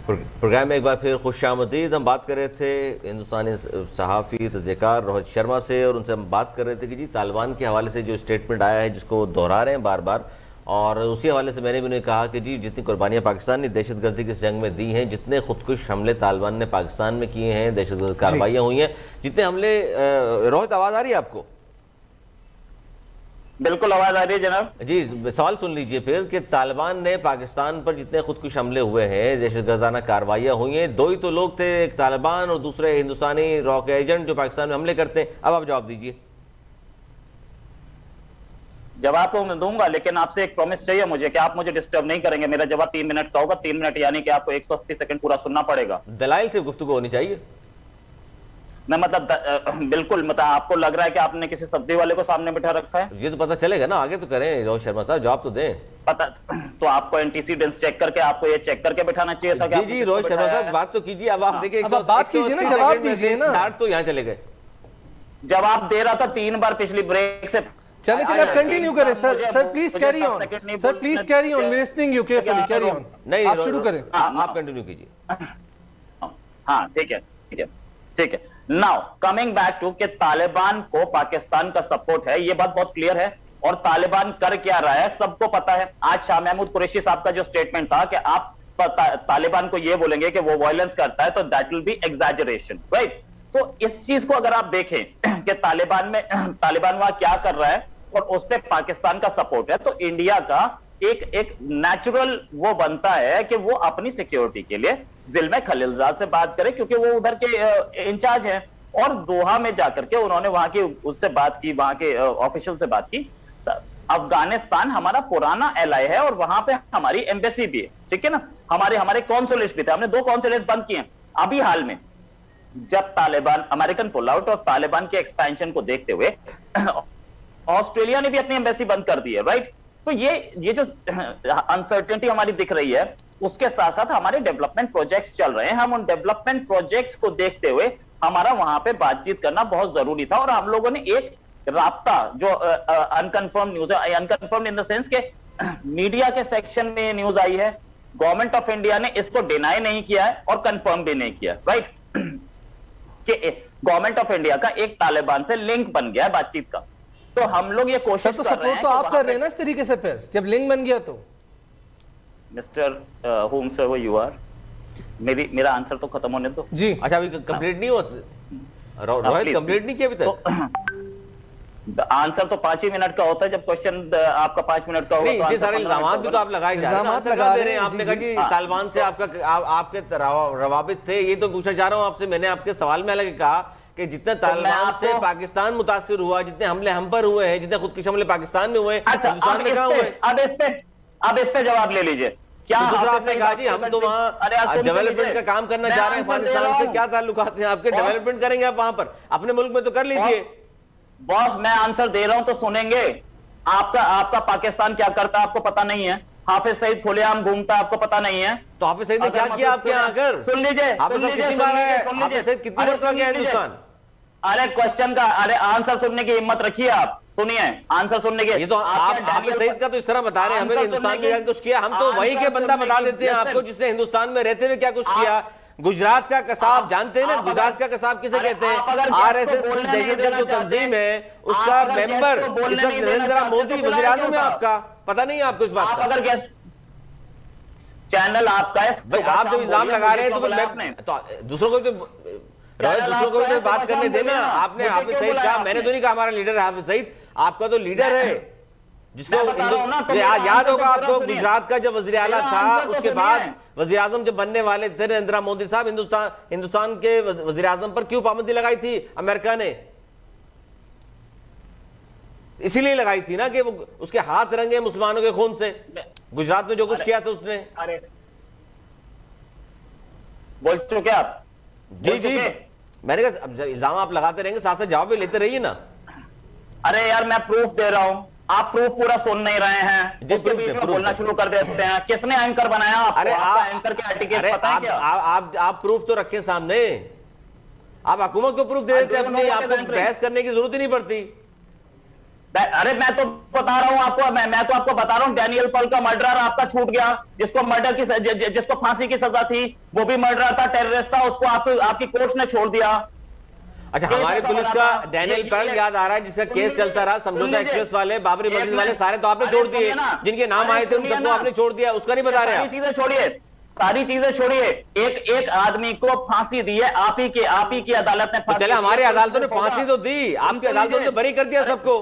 Programme में एक बार फिर खुशामदीद। हम बात कर रहे थे हिंदुस्तानी सहाफ़ी तज़कियाकार रोहित शर्मा से, और उनसे हम बात कर रहे थे कि जी तालिबान के हवाले से जो स्टेटमेंट आया है जिसको दोहरा रहे हैं बार बार, और उसी हवाले से मैंने भी उन्हें कहा कि जी जितनी कुर्बानियाँ पाकिस्तान ने दहशतगर्दी की जंग में दी हैं, जितने खुदकुश हमले तालिबान ने पाकिस्तान में किए हैं, दहशतगर्द कार्रवाइयाँ हुई हैं, जितने हमले रोहित आवाज़ आ रही है आपको? बिल्कुल आवाज आ रही है जनाब जी। सवाल सुन लीजिए फिर कि तालिबान ने पाकिस्तान पर जितने खुदकुश हमले हुए हैं, दहशतगर्दाना कार्रवाइयाँ हुई हैं, दो ही तो लोग थे, एक तालिबान और दूसरे हिंदुस्तानी रॉक एजेंट जो पाकिस्तान में हमले करते हैं। अब आप जवाब दीजिए। जवाब तो मैं दूंगा, लेकिन आपसे एक प्रॉमिस चाहिए मुझे कि आप मुझे डिस्टर्ब नहीं करेंगे। मेरा जवाब 3 मिनट का होगा। 3 मिनट यानी कि आपको 180 सेकंड पूरा सुनना पड़ेगा। दलाइल से गुफ्तगू होनी चाहिए। मैं बिल्कुल आपको लग रहा है कि आपने किसी सब्जी वाले को सामने बिठा रखा है? ये तो पता चलेगा ना, आगे तो करें रोहित शर्मा साहब, जवाब तो दें। पता तो आपको एंटीसीडेंट्स चेक करके आपको ये चेक करके बिठाना चाहिए था। जी रोहित शर्मा साहब बात तो कीजिए। अब आप देखिए, बात कीजिए ना, जवाब दीजिए ना। 60 तो यहाँ चले गए। जवाब दे रहा था 3 बार पिछली ब्रेक से। चले आप कंटिन्यू करें sir please carry on sir, please carry on, listening you carefully, carry on. नहीं आप शुरू करें, आप कंटिन्यू कीजिए। हाँ ठीक है ठीक है ठीक है। नाउ कमिंग बैक टू कि तालिबान को पाकिस्तान का सपोर्ट है, ये बात बहुत क्लियर है। और तालिबान कर क्या रहा है सबको पता है। आज शाह महमूद कुरैशी साहब का जो स्टेटमेंट था कि आप तालिबान को ये बोलेंगे कि वो वायलेंस करता है तो that will be exaggeration, right. तो इस चीज को अगर आप देखें कि तालिबान वहां क्या कर रहा है और उस पर पाकिस्तान का सपोर्ट है, तो इंडिया का एक नेचुरल वो बनता है कि वो अपनी सिक्योरिटी के लिए ज़िल्मे खलीलजाद से बात करे, क्योंकि वो उधर के इंचार्ज हैं। और दोहा में जाकर के उन्होंने वहां की उससे बात की, वहां के ऑफिशियल से बात की। अफगानिस्तान हमारा पुराना एलाय है और वहां पे हमारी एम्बेसी भी है, ठीक है ना। हमारे कॉन्सुलेट्स भी थे, हमने 2 कॉन्सुलेट्स बंद किए अभी हाल में, जब तालिबान अमेरिकन पुल आउट और तालिबान के एक्सपेंशन को देखते हुए ऑस्ट्रेलिया ने भी अपनी एम्बेसी बंद कर दी है, राइट। तो ये जो अनसर्टेनिटी हमारी दिख रही है, उसके साथ साथ हमारे डेवलपमेंट प्रोजेक्ट्स चल रहे हैं। हम उन डेवलपमेंट प्रोजेक्ट्स को देखते हुए हमारा वहां पे बातचीत करना बहुत जरूरी था। और हम लोगों ने एक राब्ता जो अनकंफर्म न्यूज है, अनकंफर्म इन द सेंस के मीडिया के सेक्शन में न्यूज आई है, गवर्नमेंट ऑफ इंडिया ने इसको डिनाई नहीं किया है और कंफर्म भी नहीं किया, राइट, कि गवर्नमेंट ऑफ इंडिया का एक तालिबान से लिंक बन गया है बातचीत का। तो हम लोग ये कोशिश कर रहे हैं, तो आप कर रहे हैं ना इस तरीके से, फिर जब लिंक बन गया तो mister home server you are, मेरा आंसर तो खत्म होने दो जी। अच्छा अभी कंप्लीट नहीं हुआ रोहित, कंप्लीट नहीं किया अभी तक। आंसर तो 5 ही मिनट का होता है, जब क्वेश्चन आपका 5 मिनट का होगा तो इतने सारे इल्जामात भी तो आप लगाए जा रहे हैं। आपने कहा कि तालिबान से आपके रवाबित थे, ये तो पूछना चाह रहा हूँ आपसे। मैंने आपके सवाल में अलग कहा कि जितने तालिबान से पाकिस्तान मुतासिर हुआ, जितने हमले हम पर हुए हैं, जितने खुदकुश हमले पाकिस्तान में हुए, हिंदुस्तान में कहां हुए? अब इस पे जवाब ले लीजिए। क्या आपने कहा जी हम तो वहाँ डेवलपमेंट का काम करना चाह रहे हैं, अफगानिस्तान से क्या ताल्लुकात हैं आपके? डेवलपमेंट करेंगे आप वहां पर, अपने मुल्क में तो कर लीजिए। बॉस मैं आंसर दे रहा हूं तो सुनेंगे। आपका पाकिस्तान क्या करता है आपको पता नहीं है? हाफिज सईद खुलेआम घूमता आपको पता नहीं है? तो हाफिज सईद ने क्या किया आपके यहाँ आकर? सुन लीजिए, कितनी बार है हाफिज सईद, कितनी बार गया हिंदुस्तान? अरे क्वेश्चन का आंसर सुनने की हिम्मत रखिए आप, सुनिए आंसर सुनने के। ये तो आप हाफिज सईद का तो इस तरह बता रहे हैं हमें हिंदुस्तान में कुछ किया, हम तो वही के बंदा बता देते हैं आपको जिसने हिंदुस्तान में रहते हुए क्या कुछ किया। गुजरात का कसाब जानते हैं ना, गुजरात का कसाब किसे कहते हैं? आरएसएस दहशतगर्द जो तंजीम है उसका मेंबर इस वक्त नरेंद्र मोदी वज़ीर आज़म है आपका, पता नहीं है आपको इस बात का? अगर गेस्ट चैनल आपका है भाई, आप जब इल्जाम लगा रहे हैं तो दूसरों को दूसरों को भी बात करने देना। आपने हाफिज सईद कहा, मैंने तो नहीं कहा हमारा लीडर है हाफिज सईद, आपका तो लीडर है जिसको याद होगा आपको। गुजरात का जब वज़ीर आला था उसके बाद वज़ीर आज़म जब बनने वाले थे नरेंद्र मोदी साहब, हिंदुस्तान के वज़ीर आज़म पर क्यों पाबंदी लगाई थी अमेरिका ने? इसीलिए लगाई थी ना कि वो उसके हाथ रंगे मुसलमानों के खून से। गुजरात में जो कुछ किया था उसने। अरे बोल चुके आप? जी मैंने कहा इल्जाम आप लगाते रहेंगे, साथ साथ जवाब भी लेते रहिए ना। अरे यार मैं प्रूफ दे रहा हूं, आप प्रूफ पूरा सुन नहीं रहे हैं, उसके बीच में बोलना शुरू कर देते हैं। किसने एंकर बनाया आपको? अरे एंकर के एटिकेट पता है क्या? आप प्रूफ तो रखें सामने। आप हुकूमत को प्रूफ दे देते हैं अपनी, आपको बहस करने की जरूरत ही नहीं पड़ती। अरे मैं तो बता रहा हूं आपको, मैं तो आपको बता रहा हूं, डैनियल पॉल का मर्डरर आपका छूट गया, जिसको मर्डर की जिसको फांसी की सजा थी, वो भी मर्डरर था, टेररिस्ट था, उसको आपकी कोर्ट ने छोड़ दिया। अच्छा, हमारी पुलिस का डैनियल पर्ल याद आ रहा है, जिसका केस चलता रहा, समझौता एक्सप्रेस वाले, बाबरी मस्जिद वाले, सारे तो आपने छोड़ दिए, जिनके नाम आए थे उन सबको आपने छोड़ दिया, उसका नहीं बता रहे। चीजें छोड़िए, सारी चीजें छोड़िए, एक आदमी को फांसी दी है, आप ही की अदालत ने फांसी। चले, हमारी अदालतों ने फांसी तो दी, आपकी अदालतों ने बरी कर दिया सबको।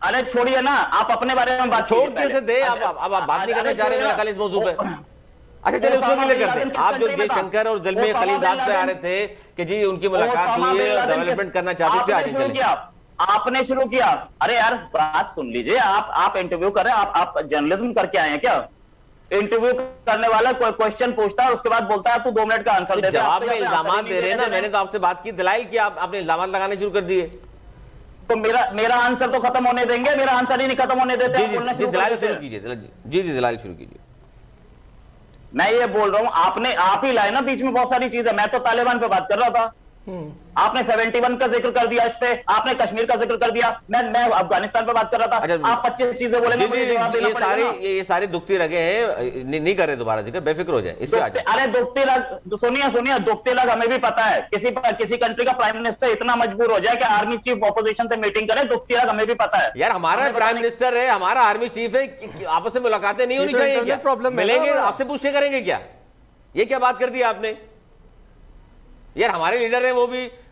अरे छोड़िए ना, आप अपने बारे में बात छोड़ कैसे दे, अब आप बात नहीं करना चाह रहे हैं इस मौजूद पे। अच्छा चलिए, उसको भी लेकर करते। आप जो जयशंकर और ज़ल्मे खलीलजाद पे आ रहे थे कि जी उनकी मुलाकात हुई है, डेवलपमेंट करना चाहते, इस पे आगे चलें। आपने शुरू किया। अरे यार बात सुन लीजिए, आप इंटरव्यू कर रहे हैं, आप जर्नलिज्म करके आए हैं क्या? इंटरव्यू करने वाला कोई क्वेश्चन पूछता है, उसके बाद बोलता है तू 2 मिनट का आंसर दे। जवाब में इल्जाम दे रहे हैं ना, मैंने तो आपसे बात की, दलाइल की, आपने इल्जाम लगाने शुरू कर दिए। तो मेरा आंसर तो खत्म होने देंगे? मेरा आंसर ही नहीं खत्म होने देते। दलाइल शुरू कीजिए। जी दलाइल शुरू कीजिए। मैं ये बोल रहा हूं, आप ही लाए ना बीच में बहुत सारी चीजें। मैं तो तालिबान पे बात कर रहा था, आपने 71 का जिक्र कर दिया, इस पे आपने कश्मीर का जिक्र कर दिया, मैं अफगानिस्तान पे बात कर रहा था। आप 25 चीजें बोले, ये सारी दुखती रगे हैं, नहीं कर रहे दोबारा जिक्र, बेफिक्र हो जाए इस पे आ जाए। अरे दुखती रग, सुनिए दुखती रग हमें भी पता है, किसी कंट्री का प्राइम मिनिस्टर इतना मजबूर हो जाए कि आर्मी चीफ ऑपोजिशन से मीटिंग करे, दुखती रग हमें भी पता है। यार हमारा प्राइम मिनिस्टर है, हमारा आर्मी चीफ है, आपस में मुलाकातें नहीं होनी चाहिए क्या? प्रॉब्लम मिलेंगे, आपसे पूछे करेंगे क्या? ये क्या बात कर दी आपने? यार हमारे लीडर है,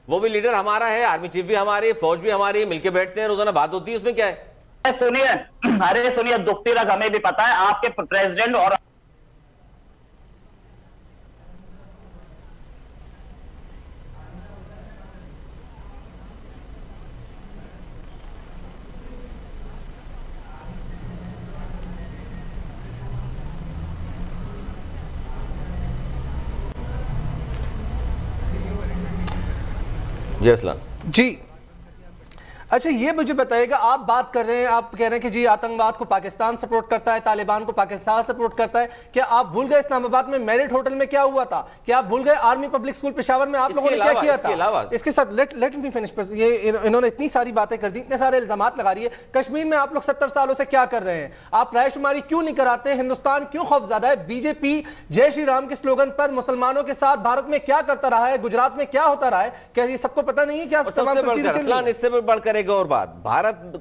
वो भी लीडर हमारा है, आर्मी चीफ भी हमारी, फौज भी हमारी, मिलके बैठते हैं, रोजाना बात होती है, उसमें क्या है? सुनिए दुखती रग हमें भी पता है, आपके प्रेसिडेंट और जी असलान जी। अच्छा ये मुझे बताइएगा, आप बात कर रहे हैं, आप कह रहे हैं कि जी आतंकवाद को पाकिस्तान सपोर्ट करता है, तालिबान को पाकिस्तान सपोर्ट करता है, क्या आप भूल गए इस्लामाबाद में मेरिट होटल में क्या हुआ था? क्या आप भूल गए आर्मी पब्लिक स्कूल पेशावर में आप लोगों ने क्या किया था? इसके साथ लेट मी फिनिश। ये इन्होंने इतनी सारी बातें कर दी, इतने सारे इल्जामात लगा रही है। कश्मीर में आप लोग 70 सालों से क्या कर रहे हैं? आप रायशुमारी क्यों नहीं कराते? हिंदुस्तान क्यों खौफजदा है? बीजेपी जय श्री राम के स्लोगन पर मुसलमानों के साथ भारत में क्या करता रहा है, गुजरात में क्या होता रहा है, क्या ये सबको पता नहीं है? क्या इससे बढ़कर एक और बात,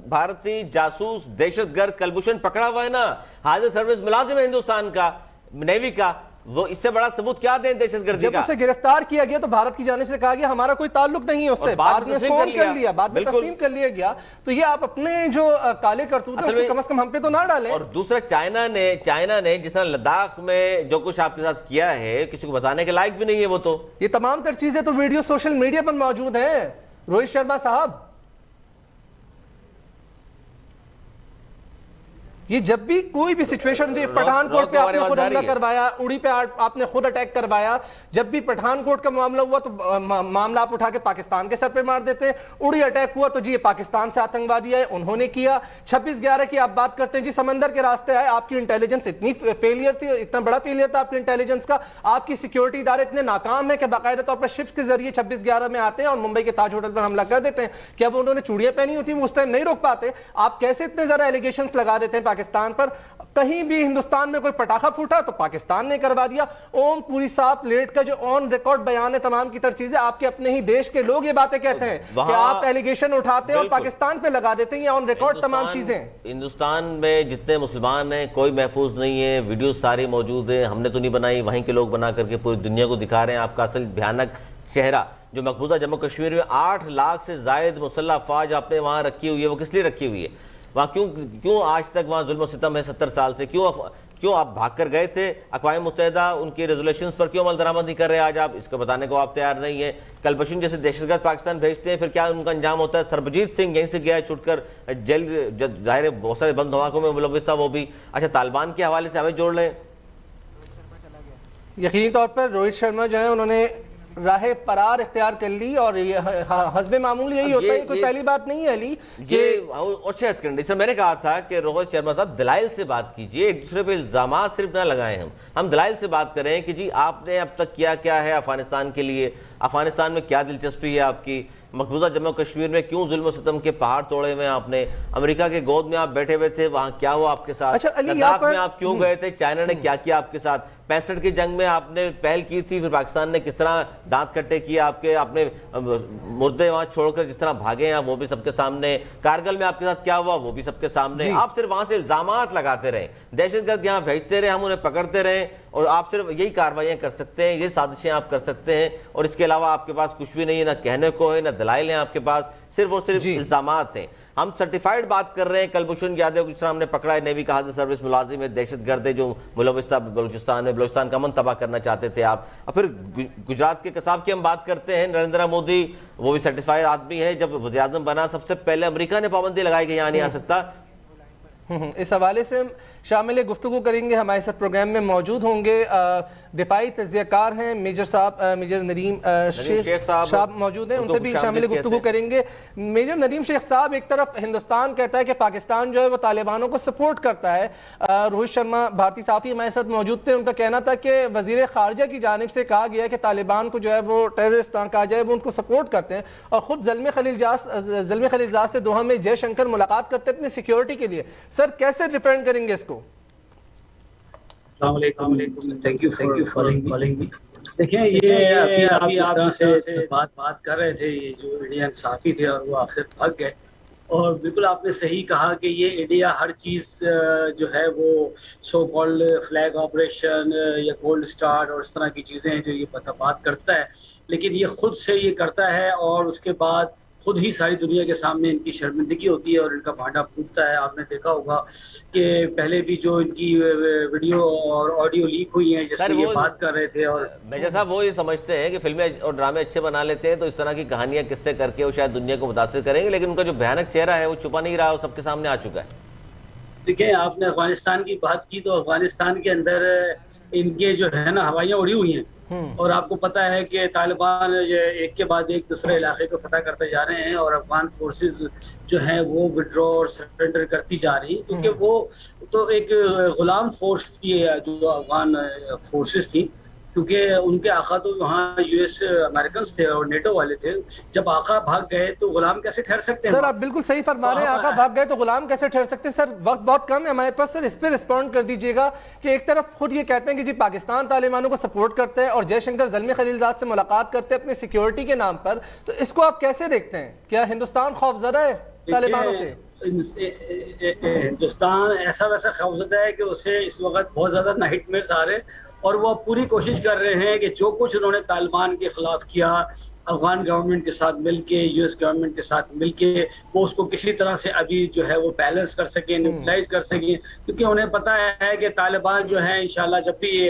भारतीय जासूस दहशतगर्द कलभूषण पकड़ा हुआ है ना, हाजिर सर्विस मुलाजिम है हिंदुस्तान का, नेवी का, वो इससे बड़ा सबूत क्या दें दहशतगर्दी का? जब उसे गिरफ्तार किया गया तो भारत की जानिब से कहा गया हमारा कोई ताल्लुक नहीं है उससे, बाद में फोन कर लिया, बाद में तस्लीम कर लिया गया। तो ये आप अपने जो काले करतूत है उसको कम से कम हम पे तो ना डालें। और दूसरा, चाइना ने जिस तरह लद्दाख में जो कुछ आपके साथ किया है, किसी को बताने के लायक भी नहीं है वो तो। ये तमाम तर चीजें तो वीडियो सोशल मीडिया पर मौजूद है रोहित शर्मा साहब। ये जब भी कोई भी सिचुएशन थी, पठानकोट पे आपने खुद हमला करवाया, उड़ी पे आपने खुद अटैक करवाया, जब भी पठानकोट का मामला हुआ तो मामला आप उठा के पाकिस्तान के सर पे मार देते, उड़ी अटैक हुआ तो जी ये पाकिस्तान से आतंकवादी आए, उन्होंने किया। 26/11 की आप बात करते हैं जी, समंदर के रास्ते आए, आपकी इंटेलिजेंस इतनी फेलियर थी, इतना बड़ा फेलियर था आपकी इंटेलिजेंस का, आपकी सिक्योरिटी इदारे इतने नाकाम है कि बाकायदा तौर पर शिप्स के जरिए 26/11 में आते हैं और मुंबई के ताज होटल पर हमला कर देते हैं। क्या वो उन्होंने चूड़ियां पहनी होती, वो उस टाइम नहीं रोक पाते? आप कैसे इतने ज्यादा एलिगेशन लगा देते हैं पाकिस्तान पर? कहीं भी हिंदुस्तान में कोई पटाखा फूटा तो पाकिस्तान ने करवा दिया। ओम पुरी साहब प्लेट का जो ऑन रिकॉर्ड बयान है, तमाम की तरह चीजें आपके अपने ही देश के लोग ये बातें कहते हैं कि आप एलिगेशन उठाते हैं और पाकिस्तान पे लगा देते हैं, ऑन रिकॉर्ड तमाम चीजें। हिंदुस्तान में जितने मुसलमान हैं कोई महफूज नहीं है, वीडियो सारी मौजूद है, हमने तो नहीं बनाई, वहीं के लोग बना करके पूरी दुनिया को दिखा रहे हैं आपका असल भयानक चेहरा। जो मकबूजा जम्मू कश्मीर में 8 लाख से जायद मुसल्लह फौज आपने वहां रखी हुई है, वो किस लिए रखी हुई है? वहां क्यों आज तक वहां जुल्म सितम है 70 साल से? क्यों आप भाग कर गए थे? अक़वाम मुत्तहिदा उनकी रेजोल्यूशंस पर क्यों अमल दरामद नहीं कर रहे आज आप? इसको बताने को आप तैयार नहीं है। कलभूषण जैसे दहशतगर्द पाकिस्तान भेजते हैं, फिर क्या उनका अंजाम होता है? सरबजीत सिंह यहीं से गया है छुटकर जेल, जाहिर बहुत सारे बंद धमाकों में मुलव्विस था वो भी। अच्छा, तालिबान के हवाले से हमें जोड़ लें। यकीनी तौर पर रोहित शर्मा जो है उन्होंने राह फरार इख्तियार कर ली और ये हस्बे मामूल यही होता है, कोई पहली बात नहीं है अली। ये अच्छे कंडीशन मैंने कहा था कि रोहित शर्मा साहब दलाइल से बात कीजिए, एक दूसरे पे इल्जामात सिर्फ ना लगाएं। हम दलाइल से बात करें कि जी आपने अब तक किया क्या है अफगानिस्तान के लिए, अफगानिस्तान में क्या दिलचस्पी है आपकी, मकबूजा जम्मू कश्मीर में क्यों जुल्म सितम के पहाड़ तोड़े हुए आपने, अमेरिका के गोद में आप बैठे हुए थे, वहां क्या हुआ आपके साथ, अच्छा, अली, लद्दाख में आप क्यों गए थे, चाइना ने क्या किया आपके साथ, 65 की जंग में आपने पहल की थी, फिर पाकिस्तान ने किस तरह दांत कट्टे किए आपके, आपने मुर्दे वहां छोड़कर जिस तरह भागे हैं वो भी सबके सामने, कारगिल में आपके साथ क्या हुआ वो भी सबके सामने। आप सिर्फ वहां से इल्जामात लगाते रहे, दहशतगर्द यहाँ भेजते रहे, हम उन्हें पकड़ते रहे, और आप सिर्फ यही कार्रवाइयां कर सकते हैं, ये साजिशें आप कर सकते हैं, और इसके अलावा आपके पास कुछ भी नहीं है, ना कहने को है, ना दलाइल हैं आपके पास, सिर्फ और सिर्फ इल्जामात हैं। हम सर्टिफाइड बात कर रहे हैं, कलभूषण यादव को जिस तरह हमने पकड़ा है, नेवी का हाजिर सर्विस मुलाजिम है, दहशतगर्द है जो मुलविस था बलूचिस्तान में, बलूचिस्तान का अमन तबाह करना चाहते थे आप। और फिर गुजरात के कसाब की हम बात करते हैं, नरेंद्र मोदी वो भी सर्टिफाइड आदमी है, जब वज़ीर आज़म बना सबसे पहले अमेरिका ने पाबंदी लगाई कि यहाँ नहीं आ सकता। इस हवाले से हम शामिल गुफ्तगू करेंगे, हमारे साथ प्रोग्राम में मौजूद होंगे दिफाई तज़कियाकार हैं मेजर साहब, मेजर नदीम शेख साहब मौजूद हैं, उनसे भी शामिल गुफ्तगू करेंगे। मेजर नदीम शेख साहब, एक तरफ हिंदुस्तान कहता है कि पाकिस्तान जो है वो तालिबानों को सपोर्ट करता है, रोहित शर्मा भारतीय साफ़ी हमारे साथ मौजूद थे, उनका कहना था कि वज़ीर ख़ारिजा की जानिब से कहा गया कि तालिबान को जो है वो टेररिस्ट ना कहा जाए, वो उनको सपोर्ट करते हैं, और ख़ुद ज़ल्मे खलीलजाद से दोहा में जयशंकर मुलाकात करते हैं अपनी सिक्योरिटी के लिए। सर कैसे डिफेंड करेंगे इसको? Thank you for calling me. देखिए, ये अभी आप जिस तरह से बात कर रहे थे, ये जो इंडियन साफी थे और वो आखिर भाग गए, और बिल्कुल आपने सही कहा कि ये इंडिया हर चीज़ जो है वो सो कॉल्ड फ्लैग ऑपरेशन या गोल्ड स्टार और इस तरह की चीज़ें जो ये बात करता है, लेकिन ये खुद से ये करता है और उसके बाद खुद ही सारी दुनिया के सामने इनकी शर्मिंदगी होती है और इनका भांडा फूटता है। आपने देखा होगा कि पहले भी जो इनकी वीडियो और ऑडियो लीक हुई है जिसमें ये बात कर रहे थे, और मेजर साहब वो ये समझते हैं कि फिल्में और ड्रामे अच्छे बना लेते हैं तो इस तरह की कहानियां किस्से करके वो शायद दुनिया को मुतासिर करेंगे, लेकिन उनका जो भयानक चेहरा है वो छुपा नहीं रहा, वो सबके सामने आ चुका है। देखिए, आपने अफगानिस्तान की बात की, तो अफगानिस्तान के अंदर इनके जो है ना हवाइयाँ उड़ी हुई हैं, और आपको पता है कि तालिबान एक के बाद एक दूसरे इलाके को फतह करते जा रहे हैं, और अफगान फोर्सेस जो हैं वो विड्रॉ और सरेंडर करती जा रही, क्योंकि वो तो एक गुलाम फोर्स थी जो अफगान फोर्सेस थी, क्योंकि उनके आका तो वहाँ यूएस अमेरिकन थे और नेटो वाले थे। जब आका भाग गए तो गुलाम कैसे ठहर सकते हैं? सर आप बिल्कुल सही फरमा रहे हैं, आका भाग गए तो गुलाम कैसे ठहर सकते हैं। सर वक्त बहुत कम है हमारे पास, सर इस पर रिस्पॉन्ड कर दीजिएगा कि एक तरफ खुद ये कहते हैं कि जी पाकिस्तान तालिबानों को सपोर्ट करते हैं और जयशंकर ज़ल्मे खलीलजाद से मुलाकात करते हैं अपनी सिक्योरिटी के नाम पर, तो इसको आप कैसे देखते हैं? क्या हिंदुस्तान खौफजदा है तालिबानों से? हिंदुस्तान ऐसा वैसा खौफजदा है कि उसे इस वक्त बहुत ज्यादा नाइटमेयर्स आ रहे हैं, और वो पूरी कोशिश कर रहे हैं कि जो कुछ उन्होंने तालिबान के खिलाफ किया, अफगान गवर्नमेंट के साथ मिलके, यूएस गवर्नमेंट के साथ मिलके, वो उसको किसी तरह से अभी जो है वो बैलेंस कर सकें, न्यूट्रलाइज कर सकें, क्योंकि उन्हें पता है कि तालिबान जो है इंशाल्लाह जब भी ये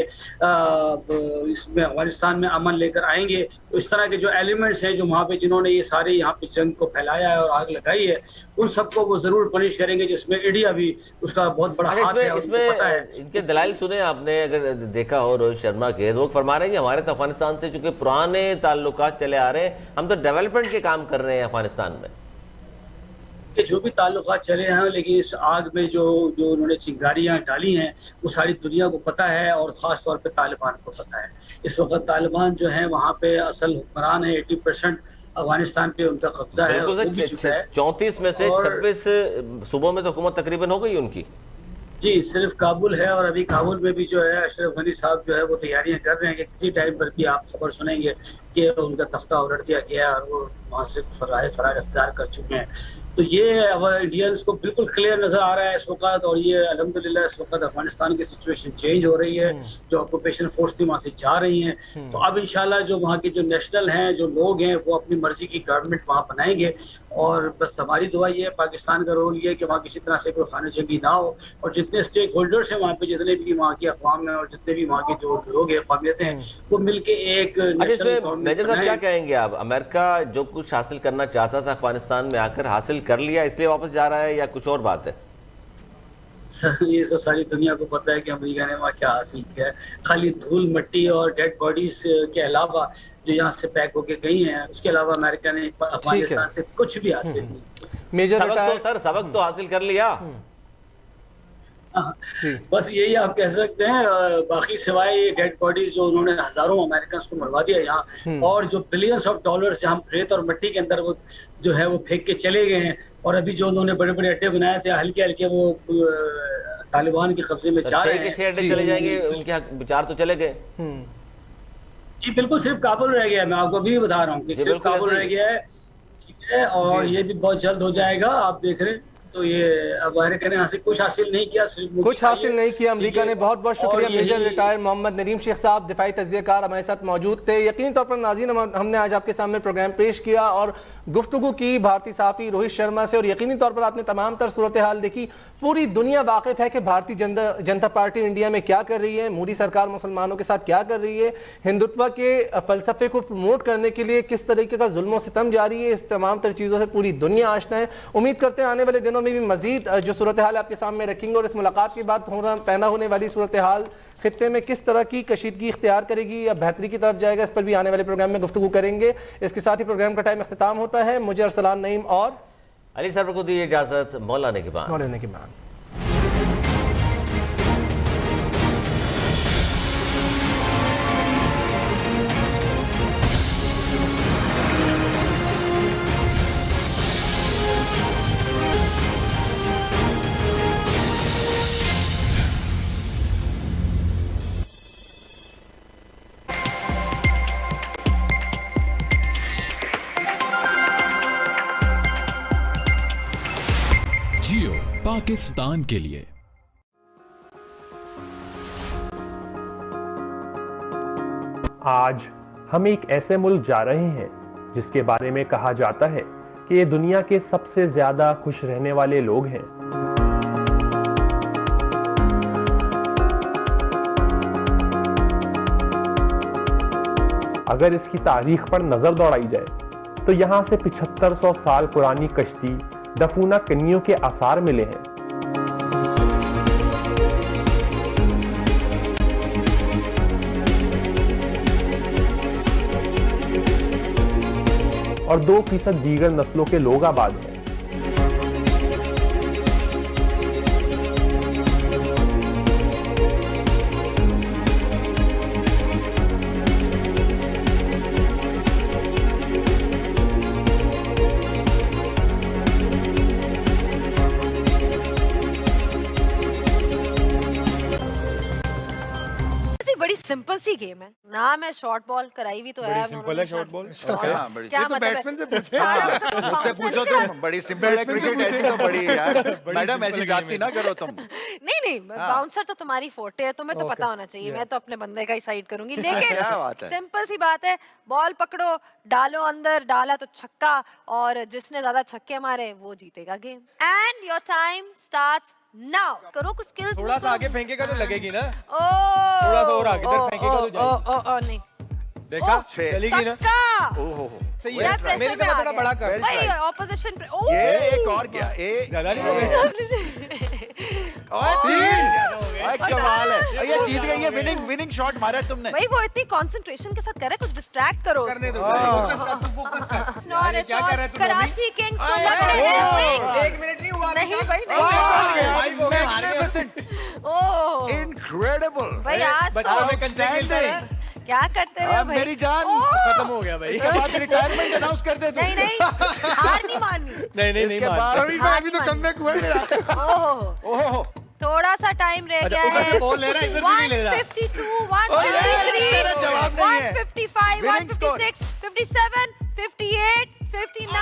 इसमें अफगानिस्तान में अमन लेकर आएंगे, तो इस तरह के जो एलिमेंट्स हैं जो वहाँ पे जिन्होंने ये सारे यहाँ पे जंग को फैलाया है और आग लगाई है, उन सबको वो जरूर पनिश करेंगे, जिसमें इंडिया भी उसका बहुत बड़ा हाथ है। इसमें पता है इनके दलाइल सुने आपने, अगर देखा हो रोहित शर्मा के, लोग फरमा रहे हैं कि हमारे तो अफगानिस्तान से चूंकि पुराने ताल्लुकात चले आ रहे हैं, हम तो डेवलपमेंट के काम कर रहे हैं अफगानिस्तान में। जो भी ताल्लुकात चले हैं, लेकिन इस आग में जो उन्होंने चिंगारियां डाली हैं वो सारी दुनिया को पता है, और ख़ास तौर पे तालिबान को पता है। इस वक्त तालिबान जो है वहाँ पे असल हुक्मरान है, 80% अफगानिस्तान पे उनका कब्जा है। 34 में से 26 सूबों में तो हुकूमत तकरीबन हो गई उनकी। जी, सिर्फ काबुल है, और अभी काबुल में भी जो है अशरफ गनी साहब जो है वो तैयारियां कर रहे हैं कि किसी टाइम पर भी आप खबर सुनेंगे कि उनका तख्ता उलट दिया गया और वो वहाँ से फरार इख्तियार कर चुके हैं। तो ये अब इंडियंस को बिल्कुल क्लियर नजर आ रहा है इस वक्त, और ये अल्हम्दुलिल्लाह इस वक्त अफगानिस्तान की सिचुएशन चेंज हो रही है, जो ऑक्यूपेशन फोर्स थी वहाँ से जा रही हैं। तो अब इंशाल्लाह जो वहाँ के जो नेशनल हैं, जो लोग हैं, वो अपनी मर्जी की गवर्नमेंट वहाँ बनाएंगे, और बस हमारी दुआ ये है, पाकिस्तान का रोल ये है कि वहाँ किसी तरह से कोई खाना जंगी ना हो, और जितने स्टेक होल्डर्स हैं वहाँ पे, जितने भी वहाँ की अक़वाम हैं और जितने भी वहाँ के जो लोग हैं, कौमियतें हैं, वो मिलके एक नेशनल गवर्नमेंट बनाएं। क्या कहेंगे आप? अमेरिका जो कुछ हासिल करना चाहता था अफगानिस्तान में आकर हासिल कर लिया, इसलिए वापस जा रहा है, या कुछ और बात है? सर ये तो सारी दुनिया को पता है कि अमेरिका ने वहाँ क्या हासिल किया है। खाली धूल मट्टी और डेड बॉडीज के अलावा जो यहाँ से पैक होके गई हैं, उसके अलावा अमेरिका ने अफगानिस्तान से कुछ भी हासिल नहीं। मेजर सबक तो हासिल कर लिया। जी। बस यही आप कह सकते हैं। बाकी सिवाय डेड बॉडीज जो उन्होंने हजारों अमेरिकन को मरवा दिया यहाँ, और जो बिलियंस ऑफ डॉलर्स यहाँ रेत और मिट्टी के अंदर वो जो है वो फेंक के चले गए हैं, और अभी जो उन्होंने बड़े बड़े अड्डे बनाए थे हल्के हल्के वो तालिबान के कब्जे में जा रहे हैं। अड्डे चले जाएंगे, उनके विचार तो चले गए। जी बिल्कुल, सिर्फ काबुल रह गया है। मैं आपको अभी बता रहा हूँ कि सिर्फ काबुल रह गया है, ठीक है, और ये भी बहुत जल्द हो जाएगा। आप देख रहे हैं, तो ये अमेरिका ने यहाँ से कुछ हासिल नहीं किया, सिर्फ कुछ हासिल नहीं किया अमेरिका ने। बहुत बहुत शुक्रिया मेजर रिटायर्ड मोहम्मद नरीम शेख साहब, दिफाई तज्जियाकार हमारे साथ मौजूद थे। यकीनी तौर पर नाज़रीन, हमने आज आपके सामने प्रोग्राम पेश किया और गुफ्तगू की भारतीय सहाफ़ी रोहित शर्मा से, और यकीनी तौर पर आपने तमाम तर सूरत हाल देखी। पूरी दुनिया वाकिफ है कि भारतीय जनता पार्टी इंडिया में क्या कर रही है, मोदी सरकार मुसलमानों के साथ क्या कर रही है, हिंदुत्व के फलसफे को प्रमोट करने के लिए किस तरीके का जुल्म सितम जारी है। इस तमाम तर चीज़ों से पूरी दुनिया आशना है। उम्मीद करते हैं आने वाले दिनों में भी मजीद जो सूरत हाल आपके सामने रखेंगे, और इस मुलाकात के बाद पैदा होने वाली सूरत हाल खित्ते में किस तरह की कशीदगी इख्तियार करेगी या बेहतरी की तरफ जाएगा, इस पर भी आने वाले प्रोग्राम में गुफ्तगू करेंगे। इसके साथ ही प्रोग्राम का टाइम अख्तिताम होता है। मुझे अरसलान नईम और अली सर को दी इजाजत। मौलाना के बाद जियो पाकिस्तान के लिए। आज हम एक ऐसे मुल्क जा रहे हैं जिसके बारे में कहा जाता है कि ये दुनिया के सबसे ज्यादा खुश रहने वाले लोग हैं। अगर इसकी तारीख पर नजर दौड़ाई जाए तो यहां से 7500 साल पुरानी कश्ती दफूना कन्नियों के आसार मिले हैं। और 2% दीगर नस्लों के लोग आबाद हैं। बड़ी सिंपल सी गेम है। नाम है शॉर्ट बॉल, कराई भी तो है। सिंपल है शॉर्ट बॉल। हाँ, क्या मतलब बैट्समैन से पूछे, मुझसे पूछो तुम। बड़ी सिंपल है क्रिकेट, ऐसी तो बड़ी यार मैडम, ऐसी जाती ना करो तुम। नहीं बाउंसर तो तुम्हारी फोर्टे है, तुम्हें तो पता होना चाहिए। मैं तो अपने बंदे का ही साइड करूंगी, लेकिन सिंपल सी बात है, बॉल पकड़ो, डालो अंदर, डाला तो छक्का, और जिसने ज्यादा छक्के मारे वो जीतेगा game. And your time starts now. करो कुछ स्किल्स। थोड़ा सा आगे फेंकेगा तो लगेगी ना। थोड़ा सा और आगे इधर फेंकेगा तो जाएगी। नहीं देखा, चलेगी ना। ओहो सही है, मेरी तरफ थोड़ा बड़ा कर। भाई ऑपोजिशन पे। ये एक और क्या, एक ज्यादा नहीं हो गया। कमाल है, ये जीत गई। ये विनिंग शॉट मारा है तुमने। भाई वो इतनी कंसंट्रेशन के साथ करे, कुछ डिस्ट्रैक्ट करो। करने दो, फोकस कर। क्या कर रहे हो तुम? कराची किंग्स को लग रहे हैं। 1 मिनट नहीं हुआ। नहीं भाई नहीं। ओह इनक्रेडिबल भाई, आज तो क्या करते रहे भाई? मेरी जान खत्म हो गया भाई। इसके बाद रिटायरमेंट अनाउंस कर दे। नहीं हार नहीं माननी। नहीं इसके बाद अभी तो कमबैक हुआ मेरा। ओह थोड़ा सा टाइम रह गया है। बॉल ले रहा है, इधर भी नहीं ले रहा। 152, 153, मेरा जवाब नहीं है। 155, 156, 57, 58, 59।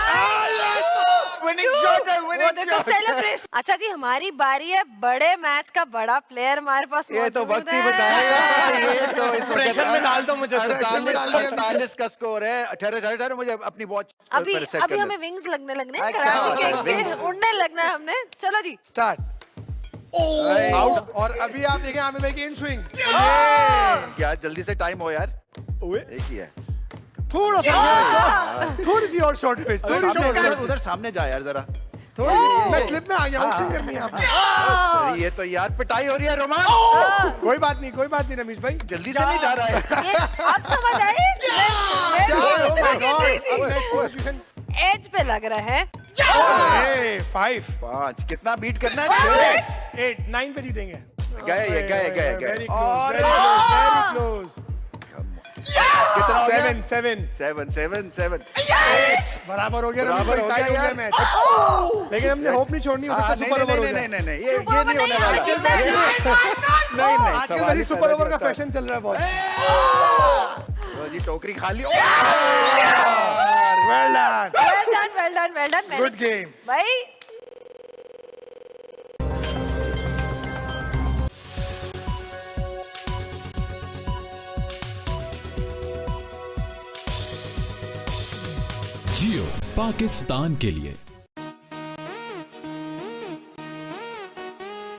विनिंग शॉट है, विनिंग शॉट। सेलिब्रेशन। अच्छा जी, हमारी बारी है। बड़े मैच का बड़ा प्लेयर हमारे पास ये तो वक्त ही बताएगा। ये तो इस प्रेशर में डाल दो मुझे। 48 का स्कोर है। ठहरे मुझे अपनी वॉच अभी हमें विंग्स लगने हैं। कराची किंग्स के उड़ने लगना है हमने। चलो जी स्टार्ट। आउट। और अभी आप देखें आमिर भाई की इन स्विंग। क्या जल्दी से टाइम हो यार। एक ही है। थोड़ा सा, थोड़ी सी और शॉर्ट पिच, थोड़ी सी उधर सामने जा यार जरा। थोड़ी मैं स्लिप में आ गया हूं, स्विंग करनी है आपको। ये तो यार पिटाई हो रही है रोमान। कोई बात नहीं रमेश भाई, जल्दी से नहीं जा रहा है। आप समझ आए? एज पे लग रहा है। 5 5 कितना बीट करना है? 8 9 पे जीतेंगे। गए वेरी और क्लोज। कितना हो गया? 7 7 बराबर हो गया, बराबर हो गया यार। मैच। लेकिन हमने होप नहीं छोड़नी, हो सकता सुपर ओवर हो जाए। नहीं ये नहीं होने वाला। नहीं आजकल वैसे सुपर ओवर का फैशन चल रहा है बहुत। जी टोकरी खाली। Well done, well done good game भाई। जियो पाकिस्तान के लिए।